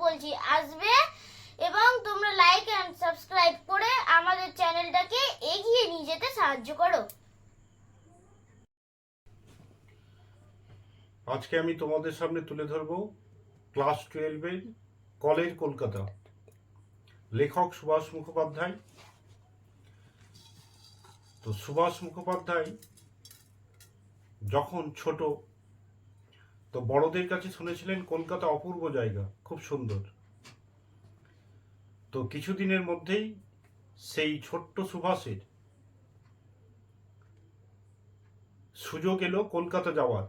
বলছি আসবে, এবং তোমরা লাইক এন্ড সাবস্ক্রাইব করে আমাদের চ্যানেলটাকে এগিয়ে নিয়ে যেতে সাহায্য করো। আজকে আমি তোমাদের সামনে তুলে ধরব ক্লাস 12-এর কলের কলকাতা, লেখক সুভাষ মুখোপাধ্যায়। তো সুভাষ মুখোপাধ্যায় যখন ছোট, তো বড়দের কাছে শুনেছিলেন কলকাতা অপূর্ব জায়গা, খুব সুন্দর। তো কিছুদিনের মধ্যেই সেই ছোট্ট সুভাষের সুযোগ এলো কলকাতা যাওয়ার।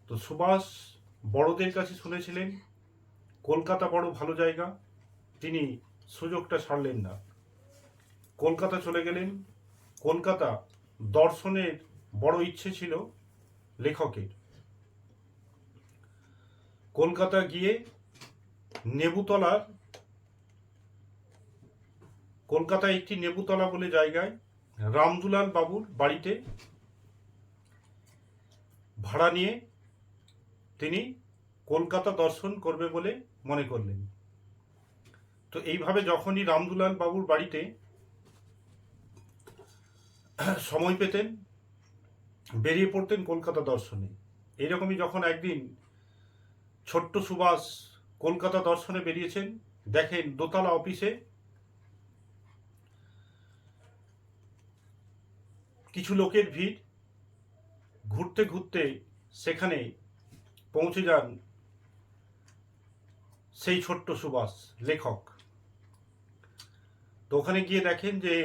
তো সুভাষ বড়দের কাছে শুনেছিলেন কলকাতা বড় ভালো জায়গা, তিনি সুযোগটা ছাড়লেন না, কলকাতা চলে গেলেন। কলকাতা দর্শনের বড় ইচ্ছে ছিল লেখকের। কলকাতা গিয়ে নেবুতলার, কলকাতায় একটি নেবুতলা বলে জায়গায় রামদুলাল বাবুর বাড়িতে ভাড়া নিয়ে তিনি কলকাতা দর্শন করবে বলে মনে করলেন। তো এইভাবে যখনই রামদুলাল বাবুর বাড়িতে সময় পেতেন বেরিয়ে পড়তেন কলকাতা দর্শনে। এইরকমই যখন একদিন ছোট্ট সুভাষ কলকাতা দর্শনে বেরিয়েছেন, দেখেন দোতলা অফিসে কিছু লোকের ভিড়। ঘুরতে ঘুরতে সেখানে পৌঁছে যান সেই ছোট্ট সুভাষ লেখক। তো ওখানে গিয়ে দেখেন যে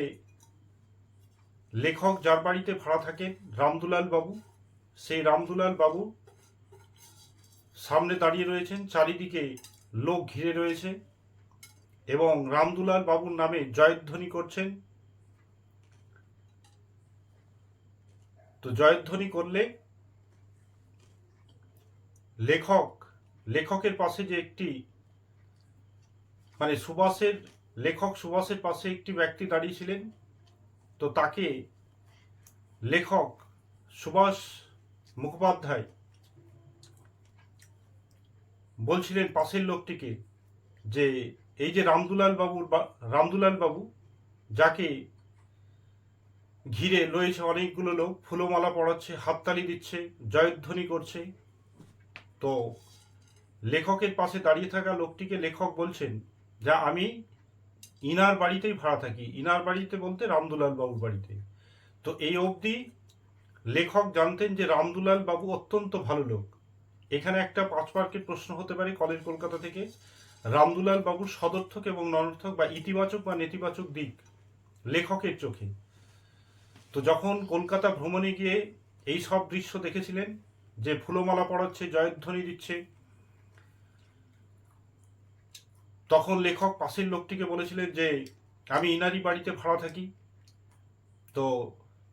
লেখক যার বাড়িতে ভাড়া থাকেন রামদুলাল বাবু, সেই রামদুলাল বাবু সামনে দাঁড়িয়ে রয়েছেন, চারিদিকে লোক ঘিরে রয়েছে এবং রামদুলাল বাবুর নামে জয়ধ্বনি করছেন। তো জয়ধ্বনি করলে লেখকের পাশে যে একটি, মানে লেখক সুভাষের পাশে একটি ব্যক্তি দাঁড়িয়েছিলেন, তো তাকে লেখক সুভাষ মুখোপাধ্যায় বলছিলেন পাশের লোকটিকে যে এই যে রামদুলাল বাবু যাকে ঘিরে রয়েছে অনেকগুলো লোক, ফুলমালা পড়াচ্ছে, হাততালি দিচ্ছে, জয়ধ্বনি করছে। তো লেখকের পাশে দাঁড়িয়ে থাকা লোকটিকে লেখক বলছেন যা আমি ইনার বাড়িতেই ভাড়া থাকি। ইনার বাড়িতে বলতে রামদুলাল বাবুর বাড়িতে। তো এই অবধি লেখক জানতেন যে রামদুলাল বাবু অত্যন্ত ভালো লোক। এখানে একটা 5 মার্কের প্রশ্ন হতে পারে কলের কলকাতা থেকে, রামদুলাল বাবুর সদর্থক এবং ননর্থক বা ইতিবাচক বা নেতিবাচক দিক লেখকের চোখে। তো যখন কলকাতা ভ্রমণে গিয়ে এই সব দৃশ্য দেখেছিলেন যে ফুলমালা পড়াচ্ছে, জয়ধ্বনি দিচ্ছে, তখন লেখক পাশের লোকটিকে বলেছিলেন যে আমি ইনারি বাড়িতে ভাড়া থাকি। তো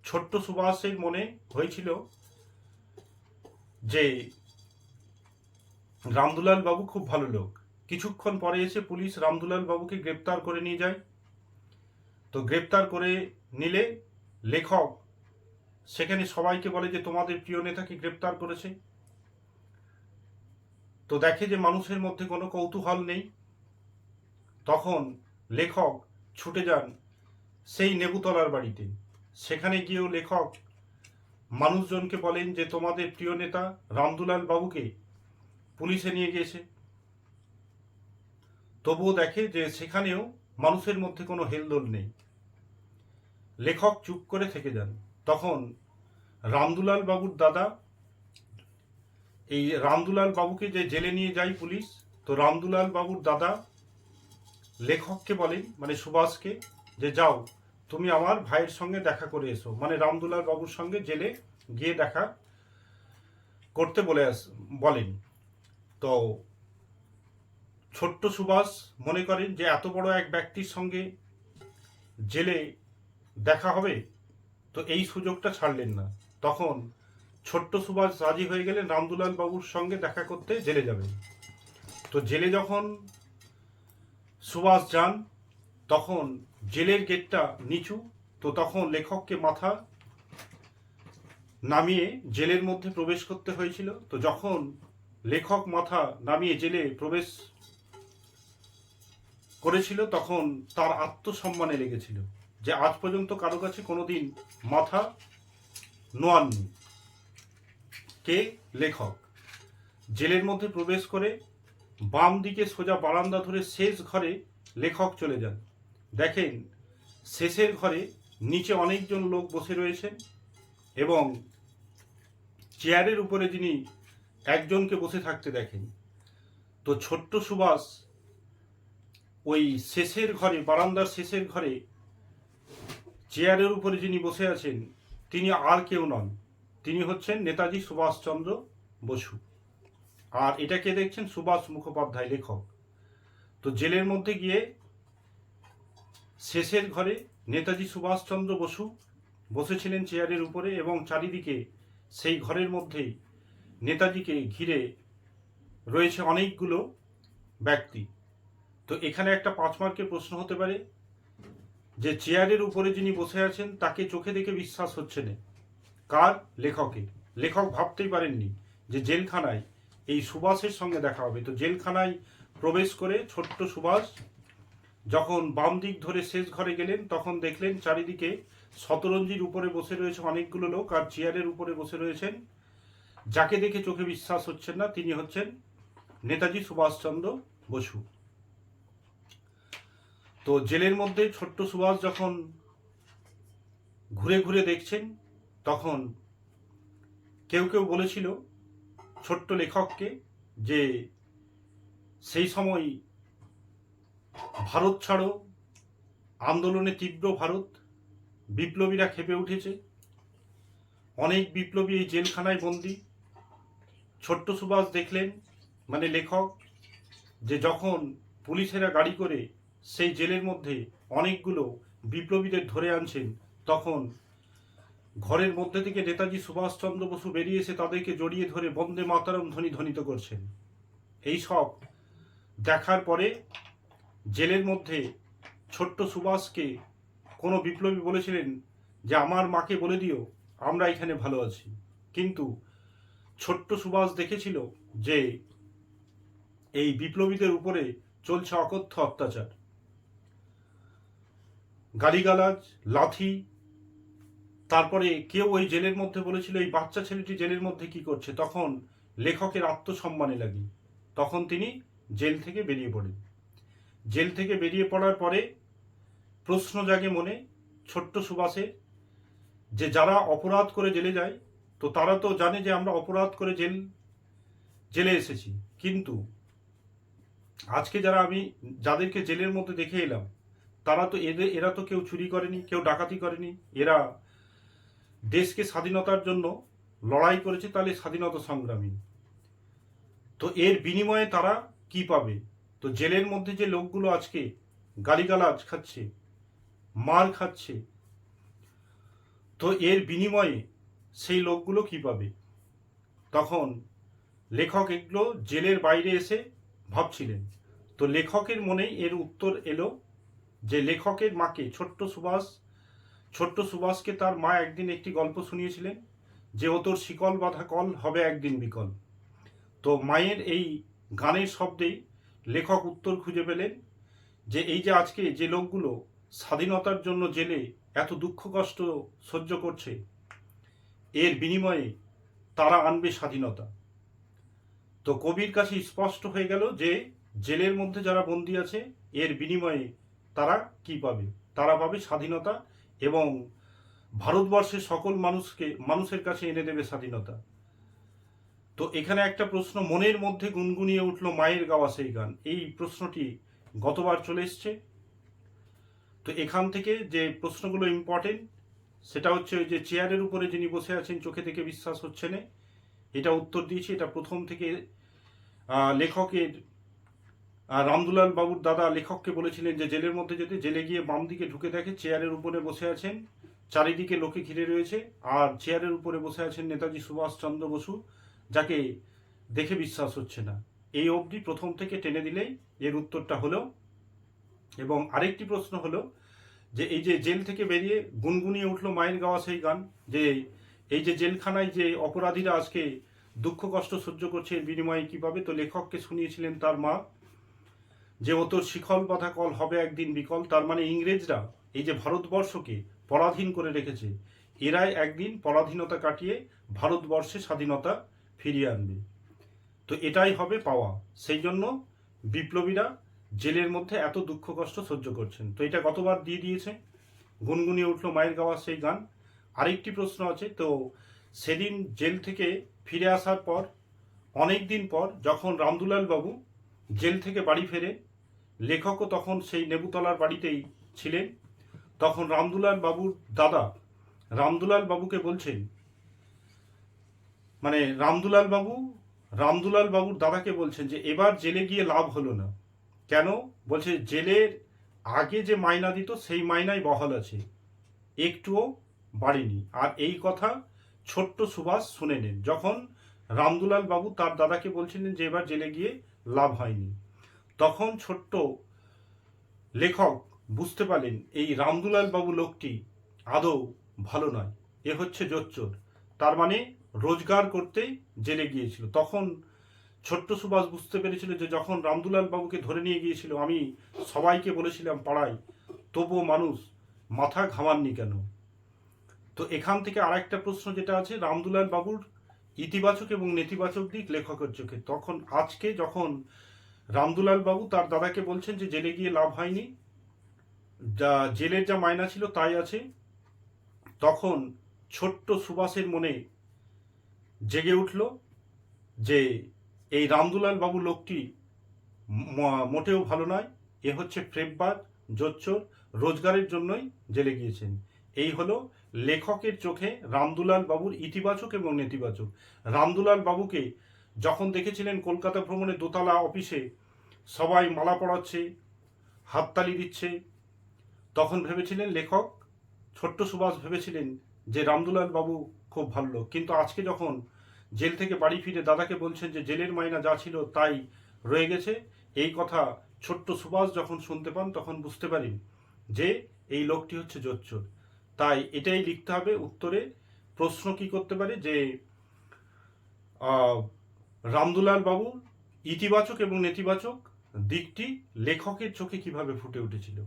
ছোট্ট সুভাষের মনে হয়েছিল যে রামদুলাল বাবু খুব ভালো লোক। কিছুক্ষণ পরে এসে পুলিশ রামদুলাল বাবুকে গ্রেপ্তার করে নিয়ে যায়। তো গ্রেপ্তার করে নিলে লেখক সেখানে সবাইকে বলে যে তোমাদের প্রিয় নেতাকে গ্রেপ্তার করেছে। তো দেখে যে মানুষের মধ্যে কোনো কৌতূহল নেই। তখন লেখক ছুটে যান সেই নেবুতলার বাড়িতে। সেখানে গিয়েও লেখক মানুষজনকে বলেন যে তোমাদের প্রিয় নেতা রামদুলাল বাবুকে পুলিশে নিয়ে গিয়েছে। তবুও দেখে যে সেখানেও মানুষের মধ্যে কোনো হেলদোল নেই। লেখক চুপ করে থেকে যান। তখন রামদুলাল বাবুর দাদা, এই রামদুলাল বাবুকে যে জেলে নিয়ে যায় পুলিশ, তো রামদুলাল বাবুর দাদা লেখককে বলেন, মানে সুভাষকে, যে যাও তুমি আমার ভাইয়ের সঙ্গে দেখা করে এসো, মানে রামদুলাল বাবুর সঙ্গে জেলে গিয়ে দেখা করতে বলেন। তো ছোট্ট সুভাষ মনে করেন যে এত বড় এক ব্যক্তির সঙ্গে জেলে দেখা হবে, তো এই সুযোগটা ছাড়লেন না। তখন ছোট্ট সুভাষ রাজি হয়ে গেলেন রামদুলাল বাবুর সঙ্গে দেখা করতে জেলে যাবেন। তো জেলে যখন সুভাষ যান, তখন জেলের গেটটা নিচু। তো তখন লেখককে মাথা নামিয়ে জেলের মধ্যে প্রবেশ করতে হয়েছিল। তো যখন লেখক মাথা নামিয়ে জেলে প্রবেশ করেছিল তখন তার আত্মসম্মানে লেগেছিল যে আজ পর্যন্ত কারো কাছে কোনোদিন মাথা নোয়াননি। কে? লেখক। জেলের মধ্যে প্রবেশ করে বাম দিকে সোজা বারান্দা ধরে শেষ ঘরে লেখক চলে যান। দেখেন শেষের ঘরে নিচে অনেকজন লোক বসে রয়েছেন এবং চেয়ারের উপরে যিনি একজনকে বসে থাকতে দেখেন। তো ছোট্ট সুভাষ ওই শেষের ঘরে, বারান্দার শেষের ঘরে চেয়ারের উপরে যিনি বসে আছেন তিনি আর কেউ নন, তিনি হচ্ছেন নেতাজি সুভাষচন্দ্র বসু। আর এটাকে দেখছেন সুভাষ মুখোপাধ্যায়, লেখক। তো জেলের মধ্যে গিয়ে শেষের ঘরে নেতাজি সুভাষচন্দ্র বসু বসেছিলেন চেয়ারের উপরে এবং চারিদিকে সেই ঘরের মধ্যেই নেতাজিকে ঘিরে রয়েছে অনেকগুলো ব্যক্তি। তো এখানে একটা 5 মার্কের প্রশ্ন হতে পারে যে চেয়ারের উপরে যিনি বসে আছেন তাকে চোখে দেখে বিশ্বাস হচ্ছে না। কার? লেখকের। লেখক ভাবতেই পারেননি যে জেলখানায় এই সুভাষের সঙ্গে দেখা হবে। তো জেলখানায় প্রবেশ করে ছোট্ট সুভাষ যখন বাম দিক ধরে শেষ ঘরে গেলেন তখন দেখলেন চারিদিকে শতরঞ্জির উপরে বসে রয়েছে অনেকগুলো লোক, আর চেয়ারের উপরে বসে রয়েছেন যাকে দেখে চোখে বিশ্বাস হচ্ছে না, তিনি হচ্ছেন নেতাজি সুভাষচন্দ্র বসু। তো জেলের মধ্যে ছোট্ট সুভাষ যখন ঘুরে ঘুরে দেখছেন তখন কেউ কেউ বলেছিল ছোট্ট লেখককে যে সেই সময় ভারত ছাড়ো আন্দোলনে তীব্র ভারত, বিপ্লবীরা খেপে উঠেছে, অনেক বিপ্লবী এই জেলখানায় বন্দী। ছোট্ট সুভাষ দেখলেন, মানে লেখক, যে যখন পুলিশেরা গাড়ি করে সেই জেলের মধ্যে অনেকগুলো বিপ্লবীদের ধরে আনছেন তখন ঘরের মধ্যে থেকে নেতাজি সুভাষচন্দ্র বসু বেরিয়ে এসে তাদেরকে জড়িয়ে ধরে বন্দে মাতরম ধ্বনি ধ্বনিত করছেন। এই সব দেখার পরে জেলের মধ্যে ছোট্ট সুভাষকে কোনো বিপ্লবী বলেছিলেন যে আমার মাকে বলে দিও আমরা এখানে ভালো আছি। কিন্তু ছোট্ট সুভাষ দেখেছিল যে এই বিপ্লবীদের উপরে চলছে অকথ্য অত্যাচার, গালিগালাজ, লাথি। তারপরে কেউ ওই জেলের মধ্যে বলেছিল এই বাচ্চা ছেলেটি জেলের মধ্যে কি করছে। তখন লেখকের আত্মসম্মানে লাগে, তখন তিনি জেল থেকে বেরিয়ে পড়েন। জেল থেকে বেরিয়ে পড়ার পরে প্রশ্ন জাগে মনে ছোট্ট সুভাষের যে যারা অপরাধ করে জেলে যায় তো তারা তো জানে যে আমরা অপরাধ করে জেলে এসেছি, কিন্তু আজকে আমি যাদেরকে জেলের মধ্যে দেখে এলাম তারা তো এরা তো কেউ চুরি করেনি, কেউ ডাকাতি করেনি, এরা দেশকে স্বাধীনতার জন্য লড়াই করেছে, তাহলে স্বাধীনতা সংগ্রামী। তো এর বিনিময়ে তারা কি পাবে? তো জেলের মধ্যে যে লোকগুলো আজকে গালিগালাজ খাচ্ছে, মার খাচ্ছে, তো এর বিনিময়ে সেই লোকগুলো কি পাবে? তখন লেখক এগুলো জেলের বাইরে এসে ভাবছিলেন। তো লেখকের মনেই এর উত্তর এলো যে লেখকের মাকে ছোট্ট সুভাষকে তার মা একদিন একটি গল্প শুনিয়েছিলেন যে ও তোর শিকল বাঁধা কল হবে একদিন বিকল। তো মায়ের এই গানের শব্দেই লেখক উত্তর খুঁজে পেলেন যে এই যে আজকে যে লোকগুলো স্বাধীনতার জন্য জেলে এত দুঃখ কষ্ট সহ্য করছে, এর বিনিময়ে তারা আনবে স্বাধীনতা। তো কবির কাছে স্পষ্ট হয়ে গেল যে জেলের মধ্যে যারা বন্দী আছে এর বিনিময়ে তারা কি পাবে? তারা পাবে স্বাধীনতা এবং ভারতবর্ষের সকল মানুষের কাছে এনে দেবে স্বাধীনতা। তো এখানে একটা প্রশ্ন মনের মধ্যে গুনগুনিয়ে উঠল মায়ের গাওয়া সেই গান। এই প্রশ্নটি গতবার চলে এসছে। তো এখান থেকে যে প্রশ্নগুলো ইম্পর্টেন্ট সেটা হচ্ছে ওই যে চেয়ারের উপরে যিনি বসে আছেন চোখে থেকে বিশ্বাস হচ্ছে না, এটা উত্তর দিয়েছি। এটা প্রথম থেকে লেখকের রামদুলাল বাবুর দাদা লেখককে বলেছিলেন যে জেলের মধ্যে যেতে, জেলে গিয়ে বাম দিকে ঢুকে দেখে চেয়ারের উপরে বসে আছেন, চারিদিকে লোকে ঘিরে রয়েছে, আর চেয়ারের উপরে বসে আছেন নেতাজি সুভাষচন্দ্র বসু, যাকে দেখে বিশ্বাস হচ্ছে না। এই অবধি প্রথম থেকে টেনে দিলেই এর উত্তরটা হলো। এবং আরেকটি প্রশ্ন হলো যে এই যে জেল থেকে বেরিয়ে গুনগুনিয়ে উঠলো মায়ের গাওয়া সেই গান, যে এই যে জেলখানায় যে অপরাধীরা আজকে দুঃখ কষ্ট সহ্য করছে, এর বিনিময়ে কী পাবে? তো লেখককে শুনিয়েছিলেন তার মা যে ও তোর শিখল বাঁধা কল হবে একদিন বিকল। তার মানে ইংরেজরা এই যে ভারতবর্ষকে পরাধীন করে রেখেছে, এরাই একদিন পরাধীনতা কাটিয়ে ভারতবর্ষে স্বাধীনতা ফিরিয়ে আনবে। তো এটাই হবে পাওয়া। সেই জন্য বিপ্লবীরা জেলের মধ্যে এত দুঃখ কষ্ট সহ্য করছেন। তো এটা গতবার দিয়ে দিয়েছে, গুনগুনিয়ে উঠলো মায়ের গাওয়া সেই গান। আরেকটি প্রশ্ন আছে, তো সেদিন জেল থেকে ফিরে আসার পর অনেক দিন পর যখন রামদুলাল বাবু জেল থেকে বাড়ি ফেরে, লেখকও তখন সেই নেবুতলার বাড়িতেই ছিলেন। তখন রামদুলাল বাবুর দাদা রামদুলাল বাবুকে বলছেন, মানে রামদুলাল বাবুর দাদাকে বলছেন যে এবার জেলে গিয়ে লাভ হলো না। কেন? বলছে জেলের আগে যে মাইনা দিত সেই মাইনাই বহাল আছে, একটুও বাড়েনি। আর এই কথা ছোট্ট সুভাষ শুনে নেন যখন রামদুলাল বাবু তার দাদাকে বলছিলেন যে এবার জেলে গিয়ে লাভ হয়নি। তখন ছোট্ট লেখক বুঝতে পারলেন এই রামদুলাল বাবু লোকটি আদৌ ভালো নয়, এ হচ্ছে জোচ্চোর। তার মানে রোজগার করতেই জেলে গিয়েছিল। তখন ছোট্ট সুভাষ বুঝতে পেরেছিল যে যখন রামদুলাল বাবুকে ধরে নিয়ে গিয়েছিল, আমি সবাইকে বলেছিলাম পাড়ায়, তবুও মানুষ মাথা ঘামাননি কেন? তো এখান থেকে আরেকটা প্রশ্ন যেটা আছে, রামদুলাল বাবুর ইতিবাচক এবং নেতিবাচক দিক লেখকের চোখে। তখন আজকে যখন রামদুলাল বাবু তার দাদাকে বলছেন যে জেলে গিয়ে লাভ হয়নি, যা জেলের যা মায়না ছিল তাই আছে, তখন ছোট্ট সুভাষের মনে জেগে উঠল যে এই রামদুলাল বাবু লোকটি মোটেও ভালো নয়, এ হচ্ছে ফ্রেববাজ, জোচ্চোর, রোজগারের জন্যই জেলে গিয়েছেন। এই হলো লেখকের চোখে রামদুলাল বাবুর ইতিবাচক এবং নেতিবাচক। রামদুলাল বাবুকে যখন দেখেছিলেন কলকাতা ভ্রমণে দোতলা অফিসে সবাই মালা পড়াচ্ছে, হাততালি দিচ্ছে, তখন ভেবেছিলেন লেখক, ছোট্ট সুভাষ ভেবেছিলেন যে রামদুলাল বাবু খুব ভালো লোক। কিন্তু আজকে যখন জেল থেকে বাড়ি ফিরে দাদাকে বলছেন যে জেলের মাইনা যা ছিল তাই রয়ে গেছে, এই কথা ছোট্ট সুভাষ যখন শুনতে পান তখন বুঝতে পারেন যে এই লোকটি হচ্ছে জোচ্চোর। তাই এটাই লিখতে হবে উত্তরে। প্রশ্ন কি করতে পারে যে রামদুলাল বাবুর ইতিবাচক এবং নেতিবাচক দিকটি লেখকের চোখে কিভাবে ফুটে উঠেছিল।